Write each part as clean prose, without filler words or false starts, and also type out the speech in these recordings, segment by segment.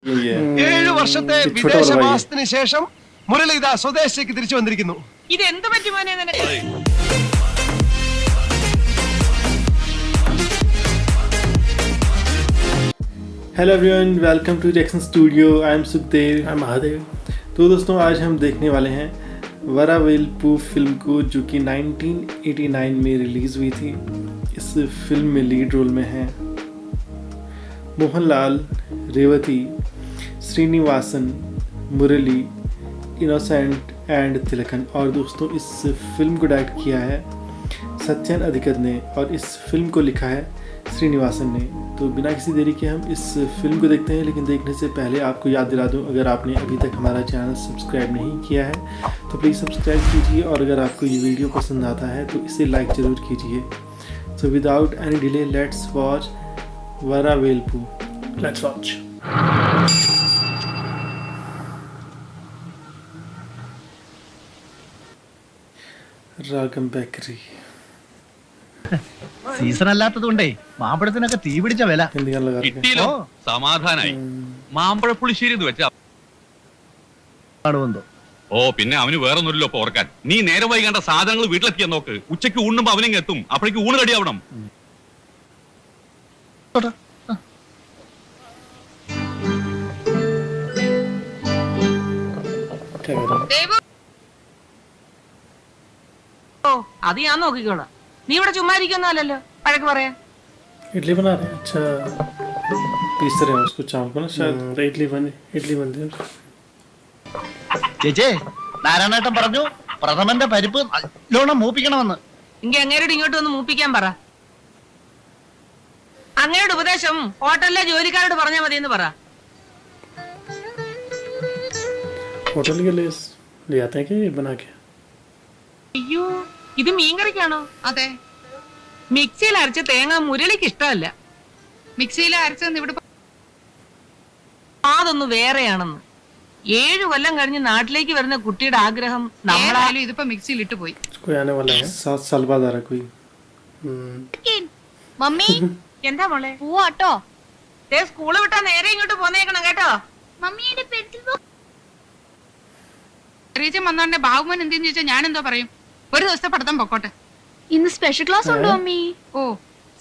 7 വർഷത്തെ വിദേശവാസത്തിന് ശേഷം മുരളിത സ്വദേശത്തേക്ക് തിരിച്ചു വന്നിരിക്കുന്നു. ഇത് എന്ത് പറ്റി മോനെ നിനക്ക്? Hello everyone, welcome to reaction studio. I am Sukhdev, I am Mahadev. तो दोस्तों आज हम देखने वाले हैं वरावेलपू फिल्म को, जो कि 1989 में रिलीज़ हुई थी। इस फिल्म में लीड रोल में हैं मोहनलाल, रेवती, श्रीनिवासन, मुरली, इनोसेंट एंड तिलकन। और दोस्तों इस फिल्म को डायरेक्ट किया है सत्यन अधिकद ने और इस फिल्म को लिखा है श्रीनिवासन ने। तो बिना किसी देरी के हम इस फिल्म को देखते हैं, लेकिन देखने से पहले आपको याद दिला दूं, अगर आपने अभी तक हमारा चैनल सब्सक्राइब नहीं किया है तो प्लीज़ सब्सक्राइब कीजिए, और अगर आपको ये वीडियो पसंद आता है तो इसे लाइक ज़रूर कीजिए। So without any delay let's watch Varavelpu. Let's watch. Ragam bakery season അല്ലാത്തതുകൊണ്ടേ മാമ്പഴത്തിനൊക്കെ തീ പിടിച്ച വില കിട്ടിയല്ലോ, സമാധാനായി. മാമ്പഴ പുളിശ്ശേരി എന്ന് വെച്ചാ കാണുമെന്തോ. ഓ പിന്നെ അവന് വേറൊന്നുമില്ലല്ലോ ഓർക്കാൻ. നീ നേരെ വൈകേണ്ട സാധനങ്ങൾ വീട്ടിലെത്തിയാൻ നോക്ക്. ഉച്ചയ്ക്ക് ഊണുമ്പോ അവനിങ് എത്തും, അപ്പോഴേക്ക് ഊണ് റെഡിയാവണം. ഓ അത് ഞാൻ നോക്കിക്കോളാം. നീ ഇവിടെ ചുമ്മാ ഇരിക്കുന്നല്ലോ, പഴക്ക് പറയാ. इडली बना रहे हैं। अच्छा पीस रहे हैं उसको, चावल को ना शायद इडली बनती है। ചേച്ചേ, നാരായണേട്ടൻ പറഞ്ഞു പ്രഥമന്റെ പരിപ്പ് നല്ലോണം മൂപ്പിക്കണമെന്ന്. ഇങ്ങ അങ്ങേരോട് ഇങ്ങോട്ട് ഒന്ന് മൂപ്പിക്കാൻ പറ. അങ്ങയുടെ ഉപദേശം ഹോട്ടലിലെ ജോലിക്കാരോട് പറഞ്ഞാൽ മതി എന്ന് പറ. होटल के लिए ले आते हैं कि बना के? അയ്യോ, ഇത് മീൻകറിക്കാണോ? അതെ. മിക്സിയിൽ അരച്ച തേങ്ങ മുരളിക്ക് ഇഷ്ടമല്ല. മിക്സിയിൽ അരച്ചെന്ന് ഇവിടെ അതൊന്ന് വേറെയാണെന്ന്. 7 കൊല്ലം കഴിഞ്ഞ് നാട്ടിലേക്ക് വരുന്ന കുട്ടിയുടെ ആഗ്രഹം നമ്മളായാലും ഇതിപ്പോ മിക്സിയിൽ ഇട്ട് പോയി. कोई आने वाला है 7 साल बाद आ रहा कोई। മമ്മി എന്താ മോളെ? പോവാട്ടോ. സ്കൂള് വിട്ടാ നേരെ ഇങ്ങോട്ട് പോന്നേക്കണം കേട്ടോ. മമ്മിയുടെ പെൻസിൽ റീച്ചൻ വന്നോണ്ടെ ബാബുമോൻ എന്തെന്ന് ചോദിച്ചാൽ ഞാൻ എന്തോ പറയും? ഒരു ദിവസത്തെ പഠിത്തം പൊക്കോട്ടെ. ഇന്ന് സ്പെഷ്യൽ ക്ലാസ് ഉണ്ടോ അമ്മി? ഓ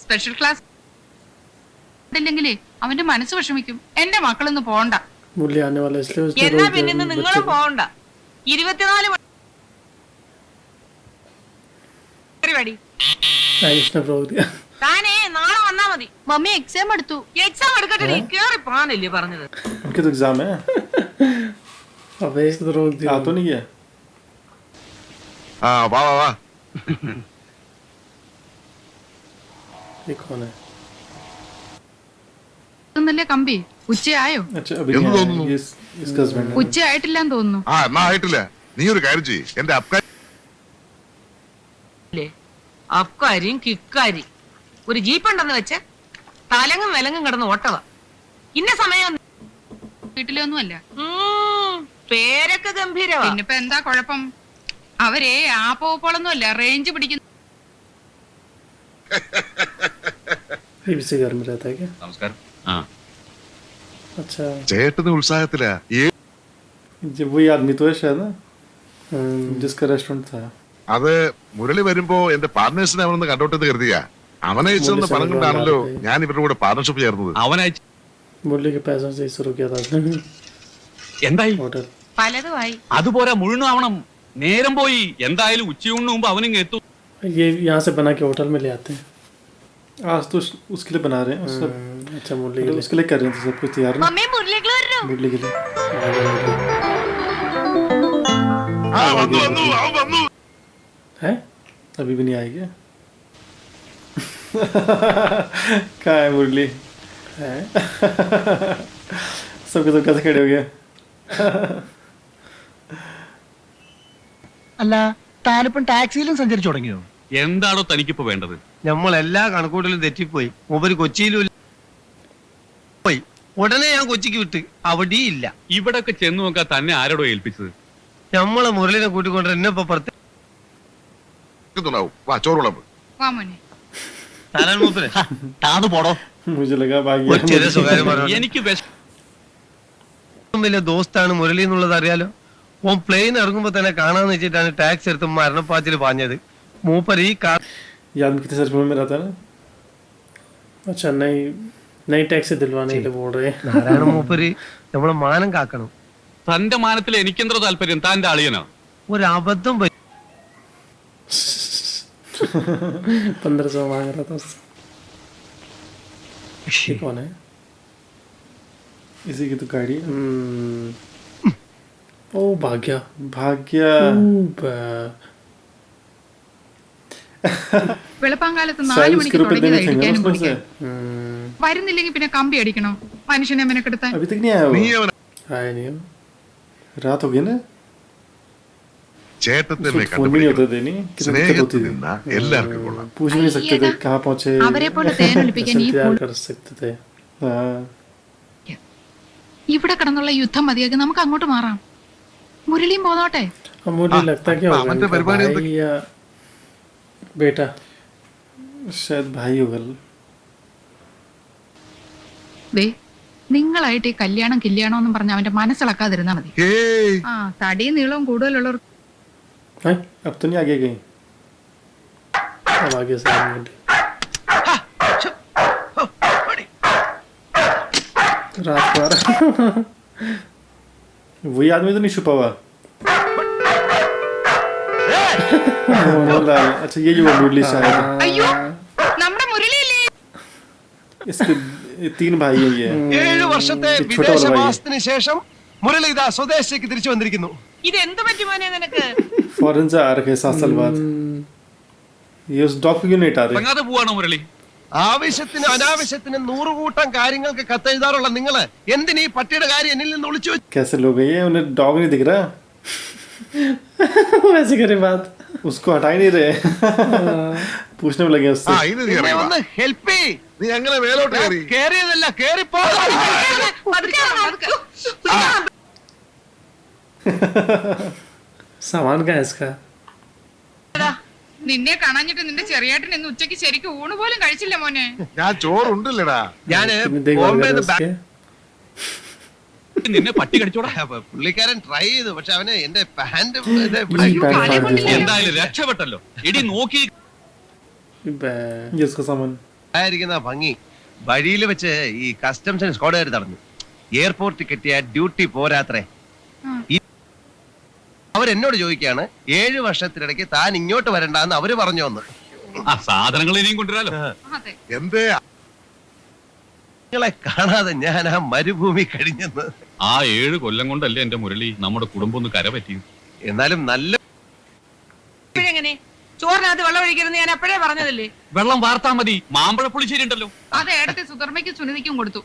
സ്പെഷ്യൽ ക്ലാസ് ഇല്ലെങ്കിലേ അവന്റെ മനസ്സ് വിഷമിക്കും. എന്റെ മക്കളൊന്നും പോണ്ട. मुरली आने वाला है इसलिए उसने എന്നാ रोज പിന്നെ നിങ്ങളും പോകണ്ട. 24 പരിപാടി इसने रोक दिया। താനേ നാളെ വന്നാ മതി. മമ്മി എക്സാം എടുത്തു. എക്സാം എടുക്കട്ടെ, നീ കേറി പോകാനല്ലേ പറഞ്ഞത്? उनके तो एग्जाम है। अबे इसने तो रोक दिया। तो नहीं है। हाँ वाह वाह वाह। ये कौन है? ഒന്നല്ലേ കമ്പി? ഉച്ചയായോ? अच्छा अभी नहीं आया। ये इसका हस्बैंड है। ഉച്ചയായിട്ടില്ലാന്ന് തോന്നുന്നു. ആ എന്നാ ആയിട്ടില്ല. നീ ഒരു കാര്യം ചെയ്യ്, എന്റെ അക്കാര്യം കിക്കാരി ഒരു ജീപ്പ് ഉണ്ടെന്ന് വെച്ച് തലങ്ങും വിലങ്ങും കിടന്ന് ഓട്ടവാ. ഇന്ന സമയം വീട്ടിലൊന്നുമല്ല. പേരൊക്കെ ഗംഭീരവാ. പിന്നിപ്പോ എന്താ കുഴപ്പം? അവരെ ആ പോളൊന്നുമല്ല, റേഞ്ച് പിടിക്കുന്നു. ये भी इसी घर में रहता है क्या? നമസ്കാരം. ആ अच्छा ചേട്ടന് ഉത്സാഹത്തിലാ. ये वही आदमी तो है शायद ना, जिसका रेस्टोरेंट था। അത് മുരളി വരുമ്പോ എന്റെ പാർട്ട്നേഴ്സിനെ അവനൊന്ന് കണ്ടോട്ടെന്ന് കരുതിയാ. അവനയച്ചെന്ന് പണം കൊണ്ടാണല്ലോ ഞാൻ ഇവരുടെ കൂടെ പാർട്ണർഷിപ്പ് ചേർന്നത്. അവനയച്ച मुरली के पैसों से ही शुरू किया था उसने എന്തായി? होटल। പലതുമായി. അതുപോലെ മുഴുവനാവണം. നേരം പോയി. എന്തായാലും ഉച്ചയൂണിന് മുമ്പ് അവനിങ് എത്തും. ये यहाँ से बना के होटल में ले आते हैं। आज तो उसके लिए बना रहे हैं सब। अच्छा मुरली के लिए, उसके लिए कर रहे थे सब कुछ तैयार ना। മമ്മി മുരളിക്ക് വരൂ. मुरली के लिए ആ വന്നു വന്നു അവൻ വന്നു. है अभी भी नहीं आई क्या? कहाँ है मुरली? है सबके सब कैसे खड़े हो गए? അല്ല, താനിപ്പം ടാക്സിയിലും സഞ്ചരിച്ചു തുടങ്ങിയോ? എന്താണോ തനിക്കിപ്പോ വേണ്ടത്? നമ്മളെല്ലാ കണക്കൂട്ടലും തെറ്റിപ്പോയി. മൂപ്പര് കൊച്ചിയിലും പോയി. ഉടനെ ഞാൻ കൊച്ചിക്ക് വിട്ട് അവിടെ ഇല്ല. ഇവിടൊക്കെ ചെന്ന് നോക്കാൻ തന്നെ ആരോടോ ഏൽപ്പിച്ചത്? നമ്മളെ മുരളിനെ കൂട്ടിക്കൊണ്ട് എന്നെ ഇപ്പൊ പുറത്ത് വാ ചോറ് വിളമ്പ്. വാ മോനെ. തരാൻ മൂപ്പര് താന്ന് പോടോ. मुझे लगा भाई ഒരു ചെറിയ സ്വകാര്യം പറഞ്ഞു. എനിക്ക് വലിയ ദോസ്താണ് മുരളി എന്നുള്ളത് അറിയാലോ. ഓൻ പ്ലെയിൻ ഇറങ്ങുമ്പോ തന്നെ കാണാന്ന് വെച്ചിട്ടാണ് ടാക്സി എടുത്ത് മരണപ്പാച്ചിൽ പാഞ്ഞത്. മൂപ്പർ ഈ याद में कितने सर्च में रहता है ना. अच्छा नई टैक्सी दिलवाने के लिए बोल रहे हैं. നാരായണ മൂപ്പര് നമ്മളെ മാനം കാക്കണം. തന്റെ മാനത്തിൽ എനിക്കെന്തോ താല്പര്യം, താന്റെ അളിയനാ. ഒരു അബദ്ധം പറ്റി 1500 मांग रहा था उससे. ये कौन है? इसी की तो गाड़ी. ओ भाग्या. വെളുപ്പാങ്കാലത്ത് 4 മണിക്ക് തുടങ്ങിയതാ ഇടിക്കാനും പൊളിക്കാൻ. വരുന്നില്ലെങ്കിൽ പിന്നെ കമ്പി അടിക്കണോ മനുഷ്യനെ മെനക്കെടുത്താൻ? अभी तक नहीं आया वो. നീ അവനെ आया नहीं. रात हो गई ना. ചേട്ടത്തിനെ फोन भी नहीं കണ്ടുപിടിക്കണം. होते थे नहीं. कितनी दिक्कत होती സ്നേഹത്തിൽ थी. നിന്നാ എല്ലാവർക്കും കൊള്ളാം. पूछ भी नहीं सकते थे कहाँ पहुँचे. അവരെ പോലെ തേനൊലിപ്പിക്കാൻ ഈ इंतजार कर सकते थे. हाँ. ഇവിടെ കിടന്നുള്ള യുദ്ധം മതിയാക്കി നമുക്ക് അങ്ങോട്ട് മാറാം. മുരളിയും പോന്നോട്ടെ. अब मुझे लगता है क्या होगा अमन तो इनका, बर्बाद है भाई या बेटा. शायद भाई होगा. ദേ നിങ്ങളായിട്ട് ഈ കല്യാണം എന്നും പറഞ്ഞ അവന്റെ മനസ്സിളക്കാതിരുന്നാ മതി. ഏയ് ആ തടിയും നീളവും കൂടുതലുള്ളവർ हाय अब तो नहीं आगे गई. अब आगे से आएंगे. रात को आ रहा. वही आदमी तो नहीं छुपा हुआ. मोहनलाल. अच्छा ये जो मुरली शायद. അയ്യോ നമ്മുടെ മുരളിയല്ലേ? इसके 3 भाई हैं ये. 7 വർഷത്തെ ഈ छोटा वाला भाई. വിദേശവാസത്തിന് ശേഷം മുരളി ഇതാ സ്വദേശത്തേക്ക് തിരിച്ചു വന്നിരിക്കുന്നു. ഇത് എന്ത് പറ്റി മോനെ നിനക്ക്? फॉरेन से आ रखे 7 साल बाद. ये उस डॉग क्यों नहीं हटा रहे. ഇറങ്ങാതെ പോവാണോ മുരളി? ആവശ്യത്തിന് അനാവശ്യത്തിന് 100 കൂട്ടം കാര്യങ്ങൾക്ക് കത്തെഴുതാറുള്ള നിങ്ങള് എന്തിനീ പട്ടിയുടെ കാര്യം എന്നിൽ നിന്ന് ഒളിച്ചു വെച്ചു? कैसे लोग हैं ये. उन्हें डॉग नहीं दिख रहा. वैसे करे बात. उसको हटा ही नहीं रहे. पूछने में लगे ആ उससे. ഇനി നീ എന്നെ ഇറങ്ങി വാ. ഒന്ന് ഹെൽപ്പ് ചെയ്. നീ അങ്ങനെ മേലോട്ട് കയറി. കേറിയതല്ല കേറിപ്പോ. പതുക്കെ പതുക്കെ. सामान का है इसका. നിന്നെ കാണാഞ്ഞിട്ട് നിന്റെ ചെറിയേട്ടൻ ഇന്ന് ഉച്ചയ്ക്ക് ശരിക്കും ഊണ് പോലും കഴിച്ചില്ല മോനെ. ഞാൻ ചോറുണ്ടല്ലടാ. ഞാന് कितनी देखभाल कर ബോംബെന്ന് रहे हैं उसके. നിന്നെ പട്ടി കടിച്ചോടാ. പുള്ളിക്കാരൻ ട്രൈ ചെയ്തു, പക്ഷെ അവന് എന്റെ പാന്റ് अय्यो, पैंट फाड़ दिया. എന്തായാലും രക്ഷപ്പെട്ടല്ലോ. ഇടി നോക്കി ये उसका सामान. ആയിരിക്കുന്ന ഭംഗി വഴിയിൽ വെച്ച് ഈ കസ്റ്റംസിന് സ്ക്വാഡുകാർ തടഞ്ഞു. എയർപോർട്ടിൽ കിട്ടിയ ഡ്യൂട്ടി പോരാത്രേ. അവരെന്നോട് ചോദിക്കാണ് 7 വർഷത്തിനിടയ്ക്ക് താൻ ഇങ്ങോട്ട് വരണ്ടെന്ന് അവര് പറഞ്ഞു വന്ന്. ആ സാധനങ്ങൾ ഇനിയും കൊണ്ടുവരാലോ. അതെ എന്തേ നിങ്ങളെ കാണാതെ ഞാൻ ആ മരുഭൂമി കഴിഞ്ഞെന്ന്. ആ 7 കൊല്ലം കൊണ്ടല്ലേ എന്റെ മുരളി നമ്മുടെ കുടുംബം ഒന്ന് കരപറ്റിയത്. എന്നാലും നല്ല ഇപ്പോഴെങ്ങനെ ചോറിനകത്ത് വെള്ളം ഒഴിക്കരുന്ന് ഞാൻ അപ്പോഴേ പറഞ്ഞതല്ലേ. വെള്ളം വാർത്താ മതി. മാമ്പഴ പുളിശ്ശേരി ഉണ്ടല്ലോ. അത് ഏടത്തെ സുധർമ്മയ്ക്കും സുനിധിക്കും കൊടുത്തു.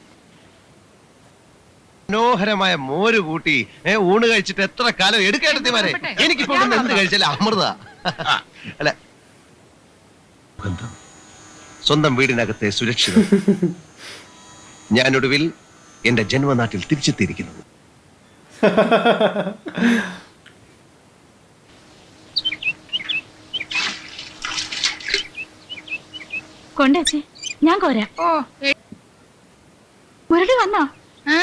മനോഹരമായ മോര് കൂട്ടി ഊണ് കഴിച്ചിട്ട് എത്ര കാലം എടുക്കേണ്ടതിമാരെ. എനിക്കിപ്പോ എന്ത് കഴിച്ചാലും അമൃത. അല്ല സ്വന്തം വീടിനകത്തെ സുരക്ഷിതം. ഞാനൊടുവിൽ എന്റെ ജന്മനാട്ടിൽ തിരിച്ചെത്തിയിരിക്കുന്നു. കൊണ്ടേച്ചേ ഞാൻ കോരാ. ഓ മുരളി വന്നോ? ആ,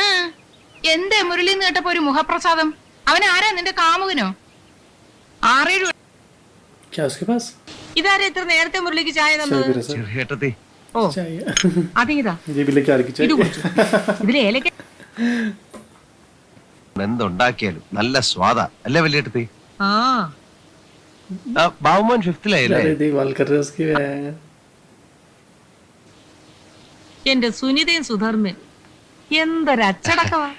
എന്തേ മുരളി എന്ന് കേട്ടപ്പോ ഒരു മുഖപ്രസാദം? അവൻ ആരാ, നിന്റെ കാമുകനോ? 6-7 क्या उसके पास. ഇതാരെ ഇത്ര നേരത്തെ മുരളിക്ക് ചായ चाय തന്നത്? पी रहा सर. ചേട്ടത്തി ഓ चाय. അതിങ്ങിതാ ये भी लेके आ रही ഇത് चाय. കുടിച്ചു. ഇതിൽ ഏലക്ക എന്തുണ്ടാക്കിയാലും നല്ല സ്വാദാ അല്ലേ വലിയേട്ടത്തി? ആ ബാബുമോൻ 5th-ലായില്ലേ? अरे देखभाल कर रहे हैं उसकी. എന്റെ സുനിതയും സുധർമ്മൻ എന്തൊരച്ചടക്കവാ.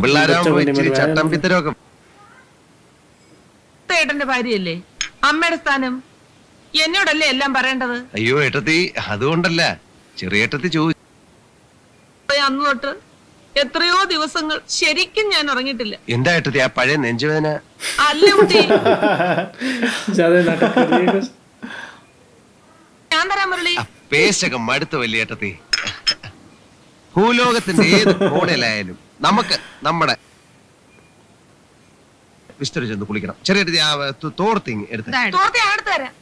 പിള്ളേരാകുമ്പോ ഇച്ചിരി ചട്ടം പിത്തരമൊക്കെ. ഏട്ടന്റെ ഭാര്യയല്ലേ, അമ്മയുടെ സ്ഥാനം എന്നോടല്ലേ എല്ലാം പറയേണ്ടത്. അയ്യോ ഏട്ടത്തി, അതുകൊണ്ടല്ല, ചെറിയേട്ടത്തി ചോദിച്ചു. അന്ന് തൊട്ട് എത്രയോ ദിവസങ്ങൾ ശരിക്കും ഞാൻ ഉറങ്ങിയിട്ടില്ല. എന്താ ഏട്ടത്തി ആ പഴയ നെഞ്ചുവേദന? അല്ല കുട്ടി, ज्यादा नाटक कर रही है कुछ. ഞാൻ തരാം മുരളി. പേശകം മടുത്ത വലിയേട്ടത്തി. ഭൂലോകത്തിന്റെ ഏത് കോണിലായാലും നമുക്ക് നമ്മുടെ വിസ്തരി ചെന്ന് കുളിക്കണം. ചെറിയേട്ടത്തി ആ തോർത്തിങ് എടുത്ത്. ഇതായിട്ട്. തോർത്തി അടുത്ത് തരാം.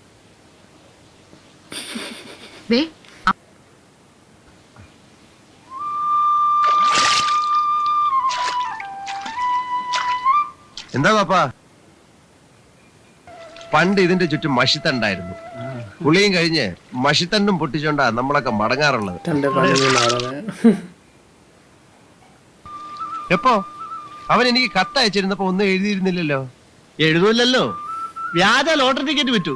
ദേ, എന്താ പാപ്പാ? പണ്ട് ഇതിന്റെ ചുറ്റും മഷിത്തണ്ടായിരുന്നു. പുളിയും കഴിഞ്ഞ് മഷിത്തണ്ടും പൊട്ടിച്ചോണ്ടാ നമ്മളൊക്കെ മടങ്ങാറുള്ളത്. ठंडे पानी में नहा रहा है എപ്പോ? അവൻ എനിക്ക് കത്തയച്ചിരുന്നപ്പോ ഒന്നും എഴുതിയിരുന്നില്ലല്ലോ. എഴുതൂല്ലല്ലോ. വ്യാജ ലോട്ടറി ടിക്കറ്റ് വിറ്റു.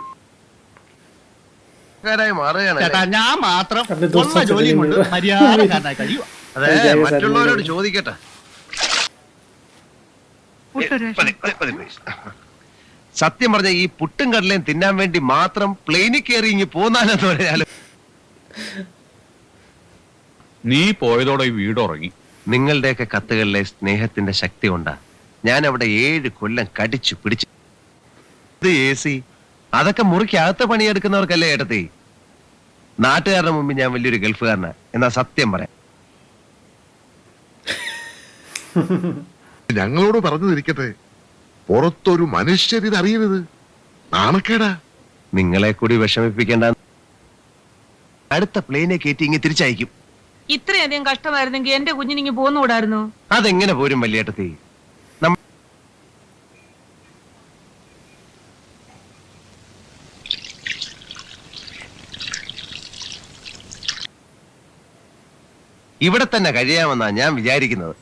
ായി മാറുകയാണ്. ചേട്ടാ ഞാൻ മാത്രം अपने दोस्तों ഉള്ള से ജോലിയും കൊണ്ട് मिलेंगे। മര്യാദക്കാരനായി കഴിയുക. അതെ, മറ്റുള്ളവരോട് ചോദിക്കട്ടെ. സത്യം പറഞ്ഞ ഈ പുട്ടും കടലയും തിന്നാൻ വേണ്ടി മാത്രം പ്ലെയിനിൽ കയറി ഇങ്ങ് പോന്നാലെന്ന് പറയാലോ. നീ പോയതോടെ ഈ വീട് ഉറങ്ങി. നിങ്ങളുടെയൊക്കെ കത്തുകളിലെ സ്നേഹത്തിന്റെ ശക്തി കൊണ്ടാ ഞാൻ അവിടെ 7 കൊല്ലം കടിച്ചു പിടിച്ചു. ഇത് AC അതൊക്കെ മുറിക്കകത്ത് പണിയെടുക്കുന്നവർക്കല്ലേ ഏട്ടത്തി. നാട്ടുകാരുടെ മുമ്പിൽ ഞാൻ വലിയൊരു ഗൾഫുകാരനാ എന്നാ സത്യം പറയാം. ഞങ്ങളോട് പറഞ്ഞു തിരിക്കട്ടെ, പുറത്തൊരു മനുഷ്യരിത് അറിയരുത്. നാണക്കേടാ. നിങ്ങളെ കൂടി വിഷമിപ്പിക്കേണ്ട. അടുത്ത പ്ലെയിനെ കയറ്റി ഇങ്ങ് തിരിച്ചയക്കും. ഇത്രയധികം കഷ്ടമായിരുന്നെങ്കിൽ എന്റെ കുഞ്ഞിനിങ്ങ് പോന്നുകൂടായിരുന്നു. അതെങ്ങനെ പോരും വലിയേട്ടത്തി? ഇവിടെ തന്നെ കഴിയാമെന്നാ ഞാൻ വിചാരിക്കുന്നത്.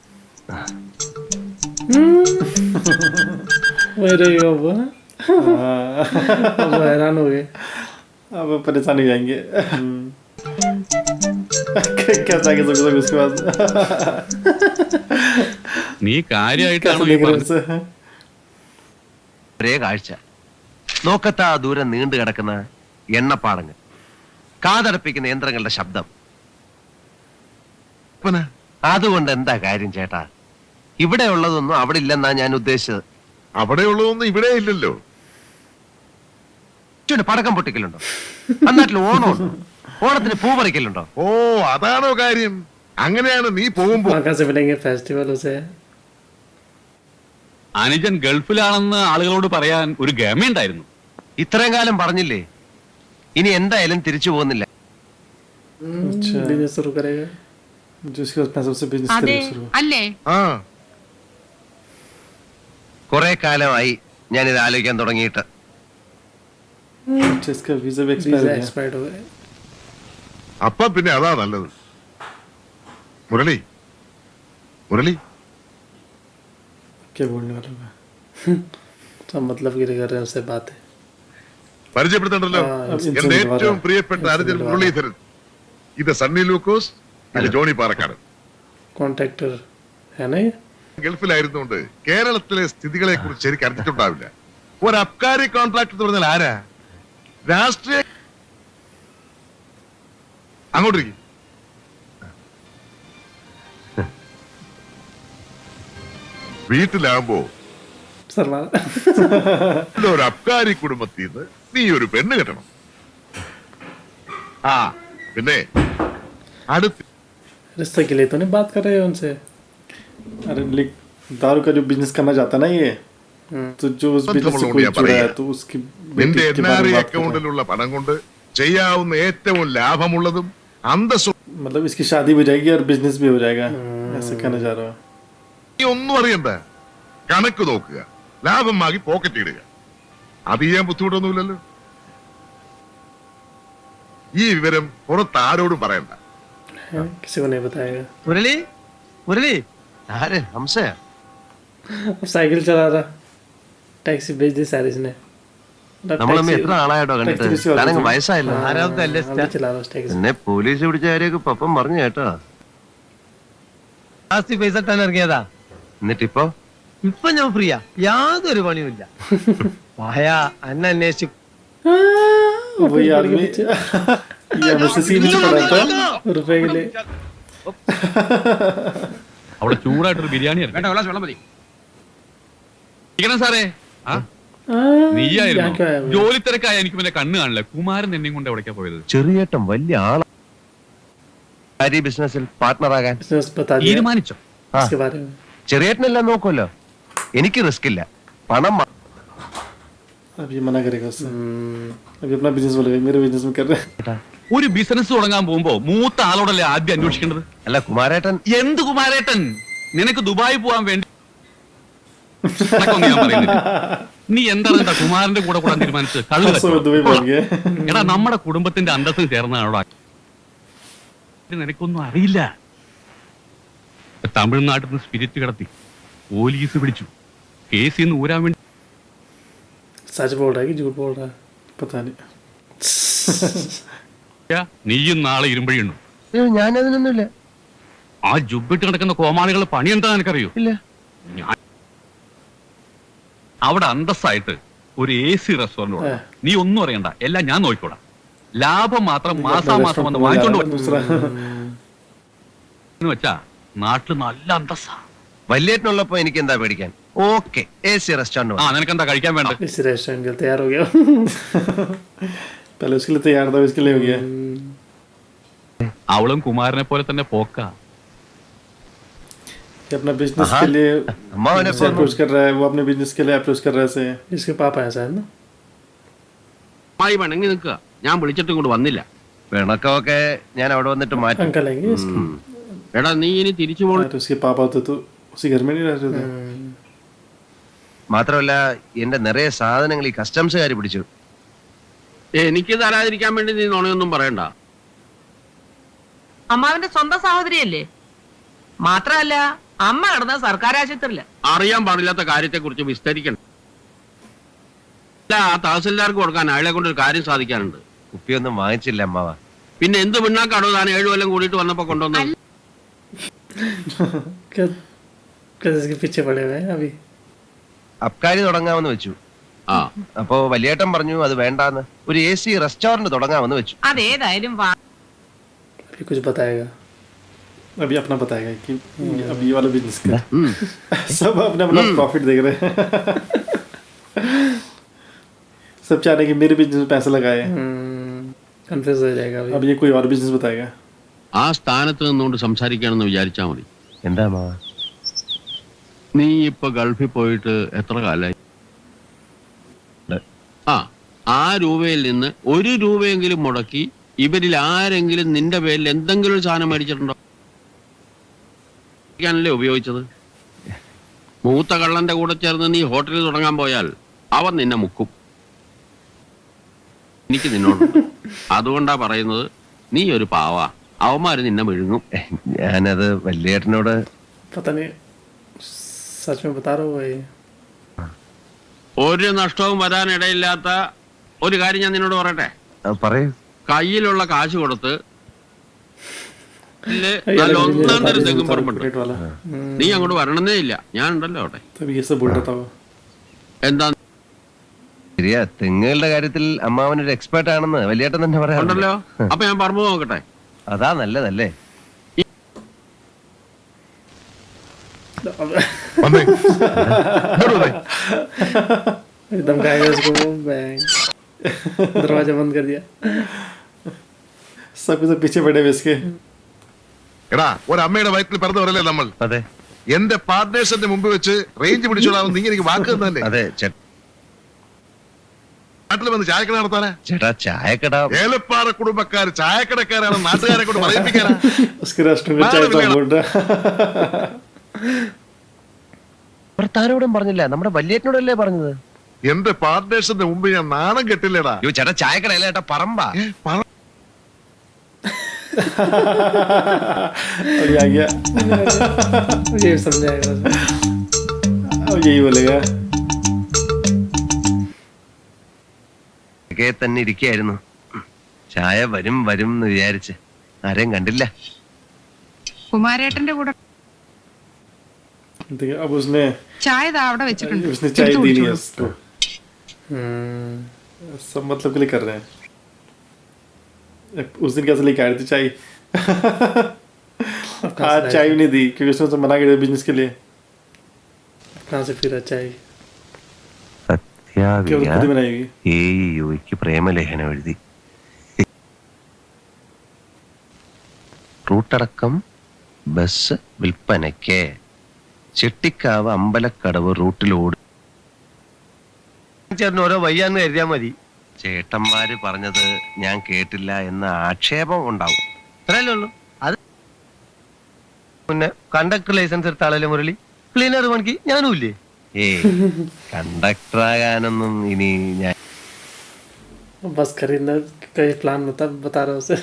मेरे अब हैरान हो गए. अब परेशान हो जाएंगे. कैसा के सब उसके बाद നീ കാര്യമായിട്ടാണോ कैसे ഈ देख रहे പറഞ്ഞത്? हैं ഒരേ കാഴ്ച. നോക്കത്താ ദൂരം നീണ്ടു കിടക്കുന്ന എണ്ണപ്പാടങ്ങൾ, കാതടപ്പിക്കുന്ന യന്ത്രങ്ങളുടെ ശബ്ദം. അതുകൊണ്ട് എന്താ കാര്യം ചേട്ടാ? ഇവിടെ ഉള്ളതൊന്നും അവിടെ ഇല്ലെന്നാ ഞാൻ ഉദ്ദേശിച്ചത്. അവിടെയുള്ളതൊന്നും ഇവിടെ ഇല്ലല്ലോ. ചുണ്ട് പടക്കം പൊട്ടിക്കലുണ്ടോ? അന്നാട്ടിൽ ഓണമുണ്ടോ? ഓണത്തിന് പൂ പറിക്കലുണ്ടോ? ഓ, അതാണോ കാര്യം? അങ്ങനെയാണ് നീ പോകുമ്പോ. कहाँ से मिलेंगे फेस्टिवल उसे? അനുജൻ ഗൾഫിലാണെന്ന് ആളുകളോട് പറയാൻ ഒരു ഗമയുണ്ടായിരുന്നു. ഇത്രയും കാലം പറഞ്ഞില്ലേ, ഇനി എന്തായാലും തിരിച്ചു പോകുന്നില്ല. अच्छा बिजनेस शुरू करेगा. जो उसके पास पैसों से बिजनेस അതെ करेगा शुरू. അല്ലേ? ആ, കുറെ കാലമായി ഞാനിത് ആലോചിക്കാൻ തുടങ്ങിയിട്ട്. अच्छा इसका वीजा भी एक्सपायर्ड हो गया. അപ്പൊ പിന്നെ അതാ നല്ലത്. മുരളി, മുരളി, क्या बोलने वाला मैं? सब मतलब की कर रहे हैं उससे बात है. പരിചയപ്പെടുത്തണ്ടല്ലോ. എന്റെ ഏറ്റവും പ്രിയപ്പെട്ട അനുജൻ മുരളീധരൻ. ഇത് സണ്ണി ലൂക്കോസ്, ഇത് ജോണി പാറക്കാട്. कॉन्ट्रैक्टर है ना ये? ഗൾഫിലായിരുന്നുകൊണ്ട് കേരളത്തിലെ സ്ഥിതികളെ കുറിച്ച് ശരിക്കും അറിഞ്ഞിട്ടുണ്ടാവില്ല. ഒരു അബ്കാരി കോൺട്രാക്ട് എന്ന് പറഞ്ഞാൽ ആരാ? രാഷ്ട്രീയ. അങ്ങോട്ടിരിക്കും. വീട്ടിലാകുമ്പോ सलमान ഒരു അബ്കാരി കുടുംബത്തിൽ നിന്ന് നീ ഒരു പെണ്ണ് കെട്ടണം. ആ പിന്നെ അടുത്ത് रिश्ते के लिए तो नहीं बात कर रहे हैं उनसे. अरे दारू का जो बिजनेस करना चाहता ना ये, तो जो उस बिजनेस से कोई जुड़ा है तो उसकी നിന്റെ बेटी के बारे NRI में बात कर रहे हैं. അക്കൗണ്ടിലുള്ള പണം കൊണ്ട് ചെയ്യാവുന്ന ഏറ്റവും ലാഭമുള്ളതും അന്തസ്സും. मतलब इसकी शादी भी हो जाएगी और बिजनेस भी हो जाएगा, ऐसे कहना चाह रहा हूँ. നീ ഒന്നും അറിയണ്ട. കണക്ക് നോക്കുക, ലാഭം വാങ്ങി പോക്കറ്റ് ഇടുക. അത് ചെയ്യാൻ ബുദ്ധിമുട്ടൊന്നുമില്ലല്ലോ. ഈ വിവരം പുറത്ത് ആരോടും പറയണ്ട. किसी को नहीं बताएगा. മുരളി, മുരളി, ആര്? ഹംസയാ? अब साइकिल चला रहा, टैक्सी भेज दी सारी इसने. നമ്മളമ്മ എത്ര ആളായിട്ടോ കണ്ടിട്ട്. കാരണം വയസ്സായല്ലോ. ആരാധല്ലേ चला रहा टैक्सी. എന്നെ പോലീസ് പിടിച്ച കാര്യമൊക്കെ പപ്പം പറഞ്ഞു കേട്ടോ. ആസ്തി പൈസ ഇട്ടാൻ ഇറങ്ങിയതാ. എന്നിട്ടിപ്പോ ഇപ്പൊ ഞാൻ ഫ്രീയാ, യാതൊരു പണിയുമില്ല. വായാ അന്നെ അന്വേഷിച്ചു. वही आदमी ये हमसे सीन से पड़ा था रुपए के लिए. അവിടെ ചൂടായിട്ടൊരു ബിരിയാണി ഇരിക്കണം സാറേ. ആ നീയായിരുന്നു. यहाँ क्या है वो? ജോലി തിരക്കായ എനിക്ക് പിന്നെ കണ്ണ് കാണില്ല. കുമാരൻ എന്നെയും കൊണ്ട് എവിടേക്കാ പോയത്? ചെറിയേട്ടൻ വലിയ ആളാ. ഭാര്യ ബിസിനസ്സിൽ പാർട്ട്ണറാകാൻ बिजनेस बता दिया തീരുമാനിച്ചോ? इसके बारे में. ചെറിയേട്ടനെല്ലാം നോക്കുമല്ലോ. എനിക്ക് റിസ്ക് ഇല്ല. പണം अब ये मना करेगा उससे. अभी अपना बिजनेस बोलेगा मेरे बिजनेस में कर रहे हैं. ഒരു ബിസിനസ് തുടങ്ങാൻ പോകുമ്പോ മൂത്ത ആളോടല്ലേ ആദ്യം അന്വേഷിക്കേണ്ടത്? അല്ല കുമാരേട്ടൻ. എന്ത് കുമാരേട്ടൻ? നിനക്ക് ദുബായി പോവാൻ വേണ്ടി കണക്കൊന്നും ഞാൻ പറയുന്നില്ല. നീ എന്താ കുമാരന്റെ കൂടെ കൂടാൻ തീരുമാനിച്ചത്? കള്ളു सब दुबई पहुंच गए എടാ, നമ്മുടെ കുടുംബത്തിന്റെ അന്തസ്സും ചേർന്നതാണോടാ. ഇത് നിനക്കൊന്നും അറിയില്ല. തമിഴ്നാട്ടിൽ നിന്ന് സ്പിരിറ്റ് കടത്തി പോലീസ് പിടിച്ചു. കേസിൽ നിന്ന് ഊരാൻ വേണ്ടി सच बोल रहा है कि झूठ बोल रहा है पता नहीं നീയും നാളെ ഇരുമ്പഴിയുണ്ടു. ഞാനതിനൊന്നുമില്ല. ആ ജുബിട്ട് കിടക്കുന്ന കോമാളികളുടെ പണി എന്താ നിനക്കറിയോ? ഇല്ല. ഞാൻ അവിടെ അന്തസ്സായിട്ട് ഒരു AC റെസ്റ്റോറന്റ് നീ ഒന്നും അറിയണ്ട, എല്ലാം ഞാൻ നോക്കിക്കോടാം. ലാഭം മാത്രം മാസാമാസം വന്ന് വാങ്ങിച്ചോണ്ട് दूसरा എന്ന് വെച്ചാ നാട്ടില് നല്ല അന്തസ്സാ. വലിയേട്ടനുള്ളപ്പോ എനിക്ക് എന്താ പേടിക്കാൻ? Okay, AC restaurant. ആ, നിനക്കെന്താ കഴിക്കാൻ വേണ്ട? इस रेस्टोरेंट के लिए तैयार हो गया पहले उसके लिए तैयार था, इसके लिए हो गया അവളും കുമാരനെ പോലെ തന്നെ പോക്കാ. कि अपना बिजनेस हाँ। के लिए अम्मा ने से अप्रोच कर रहा है, वो अपने बिजनेस के लिए अप्रोच कर रहा है से इसके पापा है शायद ना മായി വണങ്ങി നിൽക്കുക. ഞാൻ വിളിച്ചിട്ട് ഇങ്ങോട്ട് വന്നില്ല. പിണക്കമൊക്കെ ഞാൻ അവിടെ വന്നിട്ട് മാറ്റും. अंकल आएंगे इसके എടാ, നീ ഇനി തിരിച്ചു പോകണം. तो उसके पापा होते तो उसी घर में नहीं रहते थे മാത്രമല്ല എന്റെ നിറയെ സാധനങ്ങൾ ഈ കസ്റ്റംസുകാർ പിടിച്ചു. എനിക്ക് തരാതിരിക്കാൻ വേണ്ടി നീ നുണയൊന്നും പറയണ്ട. അമ്മാവിന്റെ സ്വന്തം സഹോദരിയല്ലേ? മാത്രമല്ല അമ്മ കിടന്ന സർക്കാർ ആശുപത്രിയില്ല. അറിയാൻ പാടില്ലാത്ത കാര്യത്തെ കുറിച്ച് വിസ്തരിക്കണം. ആ തഹസിൽദാർക്ക് കൊടുക്കാൻ അയാളെ കൊണ്ട് ഒരു കാര്യം സാധിക്കാനുണ്ട്. കുപ്പിയൊന്നും വാങ്ങിച്ചില്ല അമ്മാവ. പിന്നെ എന്ത് പിണ്ണാക്കാടോ താൻ 7 കൊല്ലം കൂടിയിട്ട് വന്നപ്പോ കൊണ്ടുവന്നത്? इसके पीछे पड़े हुए हैं अभी അബ്കാരി തുടങ്ങാമെന്ന് വെച്ചു. ആ, അപ്പോ വലിയേട്ടൻ പറഞ്ഞു അത് വേണ്ടാന്ന്. ഒരു AC റെസ്റ്റോറന്റ് തുടങ്ങാമെന്ന് വെച്ചു. അതേതായാലും अभी कुछ बताएगा, अभी अपना बताएगा कि अभी वाला बिजनेस का सब अपना अपना प्रॉफिट देख रहे हैं सब चाह रहे हैं कि मेरे बिजनेस में पैसा लगाए कंफ्यूज हो जाएगा अब ये कोई और बिजनेस बताएगा ആ സ്ഥാനത്ത് നിന്നുകൊണ്ട് സംസാരിക്കുകയാണെന്ന് വിചാരിച്ചാ മതി. എന്താ അമ്മാവ? നീ ഇപ്പൊ ഗൾഫിൽ പോയിട്ട് എത്ര കാലായി? ആ രൂപയിൽ നിന്ന് 1 രൂപയെങ്കിലും മുടക്കി ഇവരിൽ ആരെങ്കിലും നിന്റെ പേരിൽ എന്തെങ്കിലും ഒരു സാധനം മേടിച്ചിട്ടുണ്ടോ? ല്ലേ ഉപയോഗിച്ചത്? മൂത്ത കള്ളന്റെ കൂടെ ചേർന്ന് നീ ഹോട്ടലിൽ തുടങ്ങാൻ പോയാൽ അവൻ നിന്നെ മുക്കും. എനിക്ക് നിന്നോടുണ്ട്. അതുകൊണ്ടാ പറയുന്നത്, നീ ഒരു പാവാ. അവന്മാര് നിന്നെ വിഴുങ്ങും. ഞാനത് വലിയേട്ടനോട് पता नहीं सच में बता रहा हूँ ये ഒരു നഷ്ടവും വരാനിടയില്ലാത്ത ഒരു കാര്യം ഞാൻ നിന്നോട് പറയട്ടെ. പറയൂ. കയ്യിലുള്ള കാശ് കൊടുത്ത് നല്ല ഒന്നാം തരം തെങ്ങും പറമ്പുണ്ട്. रेट वाला നീ അങ്ങോട്ട് വരണമെന്നേ ഇല്ല. ഞാൻ ഉണ്ടല്ലോ അവിടെ. तभी ये सब बोल रहा था वो എന്താ ശരിയാ, തെങ്ങുകളുടെ കാര്യത്തിൽ അമ്മാവനൊരു എക്സ്പേർട്ട് ആണെന്ന് വലിയേട്ടൻ തന്നെ പറയാറുണ്ടല്ലോ. ഉണ്ടല്ലോ. അപ്പൊ ഞാൻ പറമ്പ് നോക്കട്ടെ. അതാ നല്ലതല്ലേ? വന്നേ. ഇങ്ങോട്ട് വന്നേ. एकदम खाएगा उसको वो बैंग दरवाजा बंद कर दिया सब पीछे पड़े हुए इसके എടാ, ഒരമ്മയുടെ വയറ്റിൽ പിറന്നവരല്ലേ നമ്മൾ. അതെ എന്റെ പാർട്ട്നേഴ്സിന്റെ മുമ്പ് വെച്ച് റേഞ്ച് പിടിച്ചോളാവും നീ എനിക്ക് വാക്ക് തന്നല്ലേ. അതെ നാട്ടിൽ വന്ന് ചായക്കട നടത്താനാ? ചേട്ടാ ചായക്കട ഏലപ്പാറ കുടുംബക്കാർ ചായക്കടക്കാരാണ്, നാട്ടുകാരെ കൊണ്ട് പറയിപ്പിക്കാനാ. उसके रेस्टोरेंट में चाय तो बोल रहा ഭർത്താരോടും പറഞ്ഞില്ല, നമ്മുടെ വലിയേട്ടനോടല്ലേ പറഞ്ഞത്. എന്റെ പാർട്ട്നേഴ്സിന്റെ മുമ്പ് ഞാൻ നാണം കെട്ടില്ലടാ. അയ്യോ ചേട്ടാ ചായക്കടയല്ല ചേട്ടാ, പറമ്പാ. अभी आ गया ये समझाएगा अब यही बोलेगा തന്നെ ഇരിക്കായിരുന്നു. ചായ വരും വരും എന്ന് വിചാരിച്ച് ആരെയും കണ്ടില്ല. കുമാരേട്ടന്റെ കൂടെ देखिए अब उसने ചായ ദാ അവിടെ വെച്ചിട്ടുണ്ട്. उसने चाय എടുത്ത് दी नहीं है കുടിച്ചോളൂ. उसको सब मतलब के लिए कर रहे हैं उस दिन कैसे लेके आए थे चाय आज चाय भी नहीं दी क्योंकि उसने तो मना कर दिया बिजनेस के लिए कहाँ से फिर चाय केवल खुद ही बनाएगी ക്ക് പ്രേമലേഖനം എഴുതി. റൂട്ടടക്കം ബസ് വിൽപ്പനയ്ക്ക് ചെട്ടിക്കാവ് അമ്പലക്കടവ് റൂട്ടിലോട്. ചേട്ടൻ ഓരോ വയ്യാന്ന് കരുതിയാ മതി. ചേട്ടന്മാര് പറഞ്ഞത് ഞാൻ കേട്ടില്ല എന്ന ആക്ഷേപം ഉണ്ടാവും. അത്രയല്ലേ ഉള്ളൂ. അത് പിന്നെ കണ്ടക്ടർ ലൈസൻസ് എടുത്ത ആളല്ലേ മുരളി, ക്ലീനർ പണിക്ക് ഞാനും ഇല്ലേ. കണ്ടക്ടറാകാനൊന്നും ഇനി ഞാൻ बस खरीदना का ही प्लान बता रहा उसे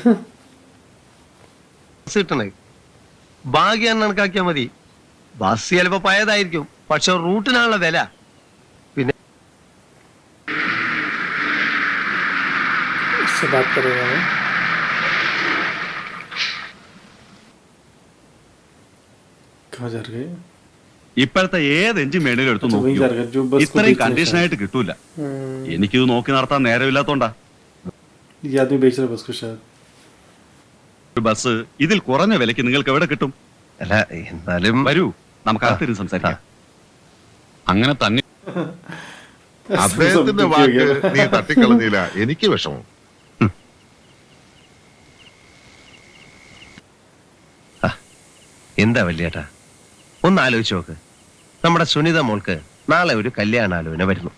ബസ് കിട്ടണേ ഭാഗ്യം കണക്കാക്കിയാ മതി. ബസ് ചിലപ്പോ പഴയതായിരിക്കും, പക്ഷെ റൂട്ടിനാണുള്ള വില. പിന്നെ उससे बात करेगा वो कहाँ जा रहे हैं ഇപ്പോഴത്തെ ഏത് എഞ്ചിൻ വേണേലും എടുത്തു अच्छा, वहीं जा നോക്കി रहे हैं जो बस को ഇത്രയും बेचने കണ്ടീഷൻ का ആയിട്ട് കിട്ടൂല. है। എനിക്കിത് നോക്കി നടത്താൻ നേരമില്ലാത്തോണ്ടാ. ये आदमी बेच रहा है बस को शायद ഒരു ബസ് ഇതിൽ കുറഞ്ഞ വിലക്ക് നിങ്ങൾക്ക് എവിടെ കിട്ടും? അല്ല എന്നാലും വരൂ, നമുക്ക് അകത്തിരുന്ന് സംസാരിക്കാം. അങ്ങനെ തന്നെ അദ്ദേഹത്തിന്റെ വാക്ക് നീ തട്ടിക്കളഞ്ഞില്ല, എനിക്ക് വിഷമം. എന്താ വല്യേട്ടാ, ഒന്ന് ആലോചിച്ച് നോക്ക്. നമ്മുടെ സുനിത മോൾക്ക് നാളെ ഒരു കല്യാണാലോചന വരുന്നു.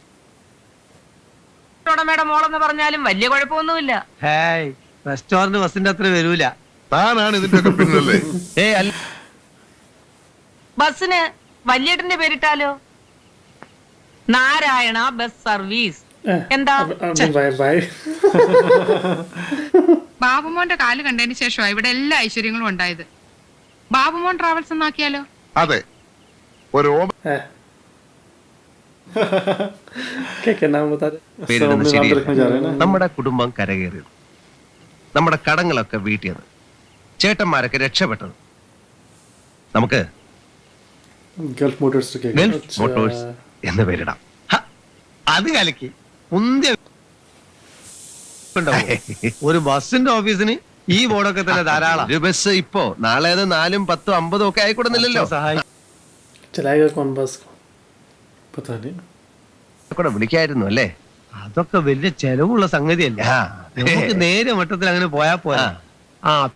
ഉടമയുടെ മോളെന്ന് പറഞ്ഞാലും വലിയ കുഴപ്പമൊന്നുമില്ല. ഹായ്, റെസ്റ്റോറന്റ് ബസിന്റെ അത്ര വരൂല. താനാണ് ഇതിന്റെ ഒക്കെ പിന്നിലല്ലേ? അല്ല, ബസ്സിന് വല്യേട്ടന്റെ പേരിട്ടാലോ? Narayana bus service. എന്താ? बाय बाय ബാബുമോന്റെ കാല് കണ്ടതിന് ശേഷമാണ് ഇവിടെ എല്ലാ ഐശ്വര്യങ്ങളും ഉണ്ടായത്. ബാബുമോൻ ട്രാവൽസ് എന്നാക്കിയാലോ? അതെ, ഒരു क्या क्या नाम बता रहे പേരിടുന്നത് नाम ശരിയല്ല. रखने जा रहे हैं ना നമ്മുടെ കുടുംബം കരകയറിയത്, നമ്മുടെ കടങ്ങളൊക്കെ വീട്ടിയത്, ചേട്ടന്മാരൊക്കെ രക്ഷപ്പെട്ടത്. നമുക്ക് गल्फ मोटर्स रखेगा ഗൾഫ് अच्छा। മോട്ടോഴ്സ് എന്ന് പേരിടാം. ഹ, അത് കലക്കി മുന്തിയ ഉണ്ടാവോ? ഒരു ബസിന്റെ ഓഫീസിന് ഈ ബോർഡൊക്കെ തന്നെ ധാരാളം. ഒരു ബസ് ഇപ്പോ നാളെ അത് 4, 10, 50 ഒക്കെ ആയിക്കൂടുന്നില്ലല്ലോ. സഹായിക്കും. चलाएगा कौन बस को पता नहीं കൂടെ വിളിക്കായിരുന്നു അല്ലേ? അതൊക്കെ വലിയ ചെലവുള്ള സംഗതിയല്ല. ആ, നമുക്ക് നേരെ മട്ടത്തിൽ അങ്ങനെ പോയാ പോരാ. ആ